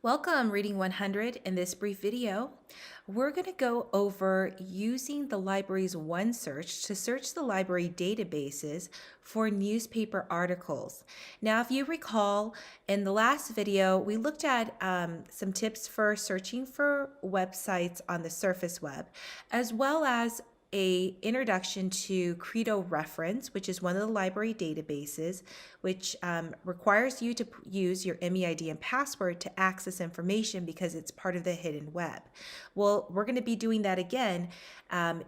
Welcome, Reading 100. In this brief video, we're going to go over using the library's OneSearch to search the library databases for newspaper articles. Now, if you recall, in the last video, we looked at some tips for searching for websites on the surface web, as well as a introduction to Credo Reference, which is one of the library databases, which requires you to use your MEID and password to access information because it's part of the hidden web. Well, we're going to be doing that again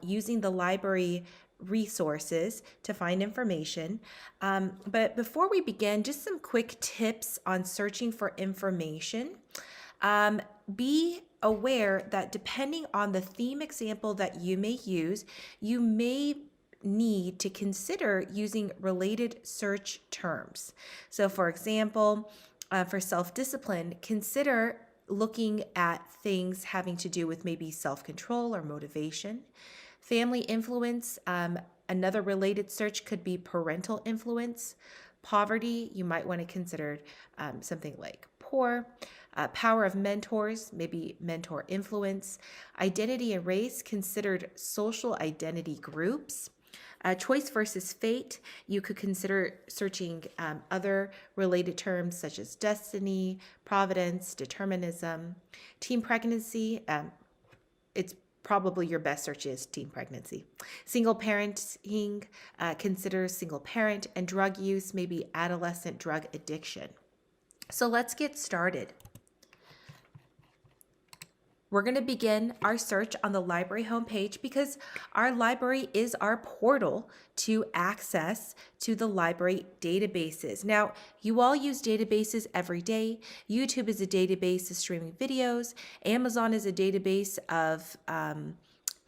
using the library resources to find information. But before we begin, just some quick tips on searching for information. Be aware that depending on the theme example that you may use, you may need to consider using related search terms. So for example, for self-discipline, consider looking at things having to do with maybe self-control or motivation. Family influence, another related search could be parental influence. Poverty, you might want to consider something like poor. Power of mentors, maybe mentor influence. Identity and race, considered social identity groups. Choice versus fate, you could consider searching other related terms such as destiny, providence, determinism. Teen pregnancy, it's probably your best search is teen pregnancy. Single parenting, consider single parent, and drug use, maybe adolescent drug addiction. So let's get started. We're going to begin our search on the library homepage because our library is our portal to access to the library databases. Now, you all use databases every day. YouTube is a database of streaming videos. Amazon is a database of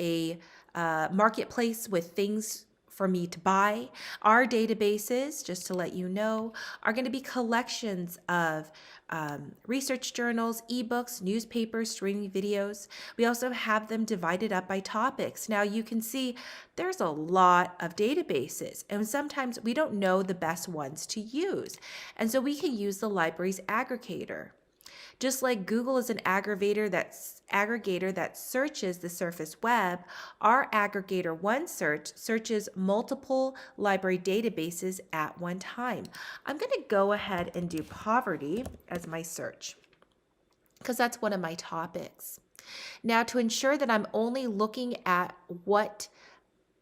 a marketplace with things for me to buy. Our databases, just to let you know, are going to be collections of research journals, ebooks, newspapers, streaming videos. We also have them divided up by topics. Now you can see there's a lot of databases, and sometimes we don't know the best ones to use. And so we can use the library's aggregator. Just like Google is an aggregator that searches the surface web, our aggregator OneSearch searches multiple library databases at one time. I'm going to go ahead and do poverty as my search because that's one of my topics. Now, to ensure that I'm only looking at what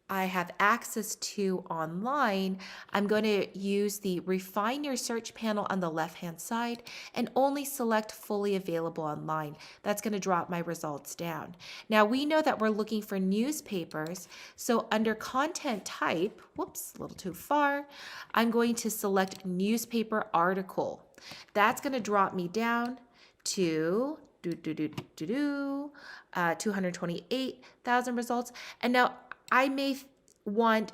I have access to online, I'm going to use the Refine Your Search panel on the left-hand side and only select Fully Available Online. That's going to drop my results down. Now, we know that we're looking for newspapers, so under Content Type, whoops, a little too far, I'm going to select Newspaper Article. That's going to drop me down to 228,000 results. And now I may want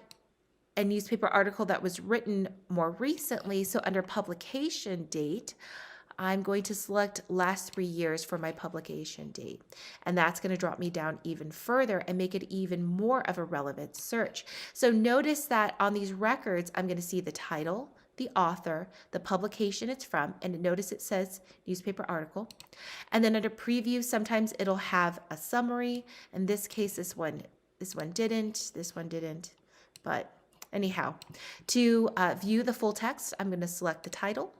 a newspaper article that was written more recently. So under publication date, I'm going to select last 3 years for my publication date. And that's going to drop me down even further and make it even more of a relevant search. So notice that on these records, I'm going to see the title, the author, the publication it's from, and notice it says newspaper article. And then under preview, sometimes it'll have a summary. In this case, this one didn't, but anyhow, to view the full text, I'm going to select the title,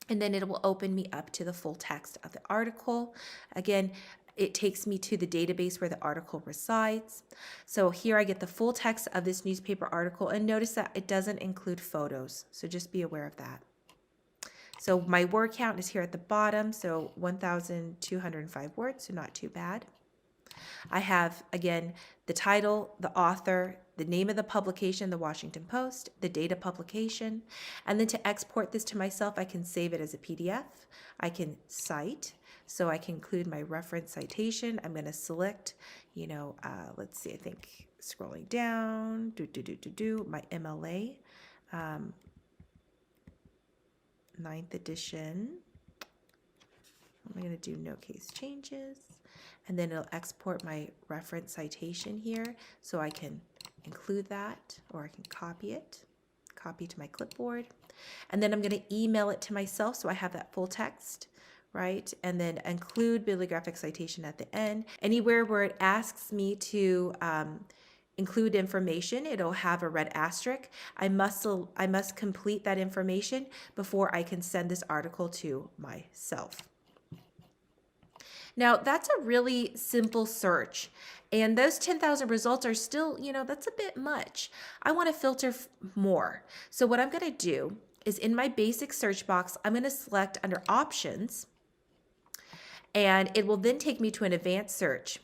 and then it will open me up to the full text of the article. Again, it takes me to the database where the article resides. So here I get the full text of this newspaper article, and notice that it doesn't include photos, so just be aware of that. So my word count is here at the bottom, so 1,205 words, so not too bad. I have, again, the title, the author, the name of the publication, the Washington Post, the date of publication, and then to export this to myself, I can save it as a PDF. I can cite, so I can include my reference citation. I'm going to select, let's see, I think scrolling down, my MLA, 9th edition. I'm going to do no case changes. And then it'll export my reference citation here, so I can include that, or I can copy to my clipboard. And then I'm going to email it to myself so I have that full text right? And then include bibliographic citation at the end. Anywhere where it asks me to include information, it'll have a red asterisk. I must complete that information before I can send this article to myself. Now, that's a really simple search. And those 10,000 results are still, that's a bit much. I want to filter more. So what I'm going to do is in my basic search box, I'm going to select under options, and it will then take me to an advanced search.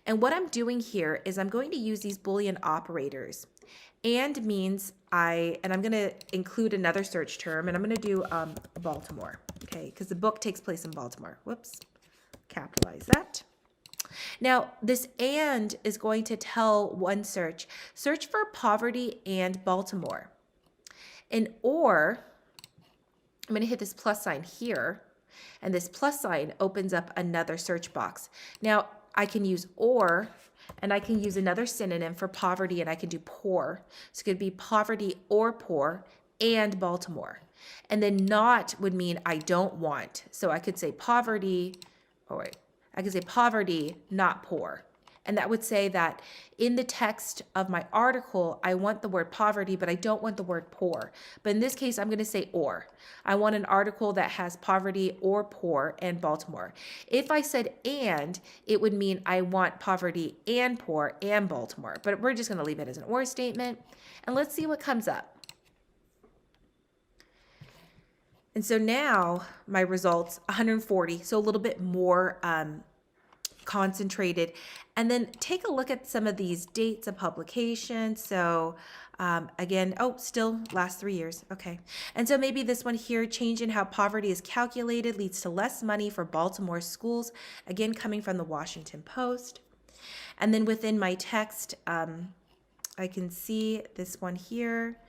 And what I'm doing here is I'm going to use these Boolean operators. And means I'm going to include another search term, and I'm going to do Baltimore, okay, because the book takes place in Baltimore. Whoops. Capitalize that. Now, this and is going to tell OneSearch, search for poverty and Baltimore. And or, I'm going to hit this plus sign here, and this plus sign opens up another search box. Now, I can use or, and I can use another synonym for poverty, and I can do poor. So it could be poverty or poor and Baltimore. And then not would mean I don't want. So I could say poverty, I could say poverty, not poor. And that would say that in the text of my article, I want the word poverty, but I don't want the word poor. But in this case, I'm going to say or. I want an article that has poverty or poor and Baltimore. If I said and, it would mean I want poverty and poor and Baltimore. But we're just going to leave it as an or statement. And let's see what comes up. And so now my results, 140, so a little bit more concentrated. And then take a look at some of these dates of publication. So again, still last 3 years. Okay. And so maybe this one here, change in how poverty is calculated leads to less money for Baltimore schools. Again, coming from the Washington Post. And then within my text, I can see this one here.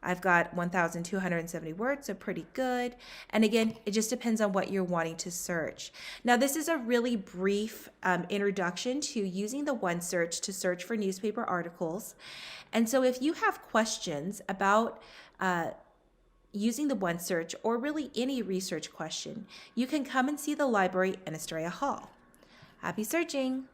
I've got 1,270 words, so pretty good. And again, it just depends on what you're wanting to search. Now, this is a really brief introduction to using the OneSearch to search for newspaper articles. And so if you have questions about using the OneSearch or really any research question, you can come and see the library in Estrella Hall. Happy searching!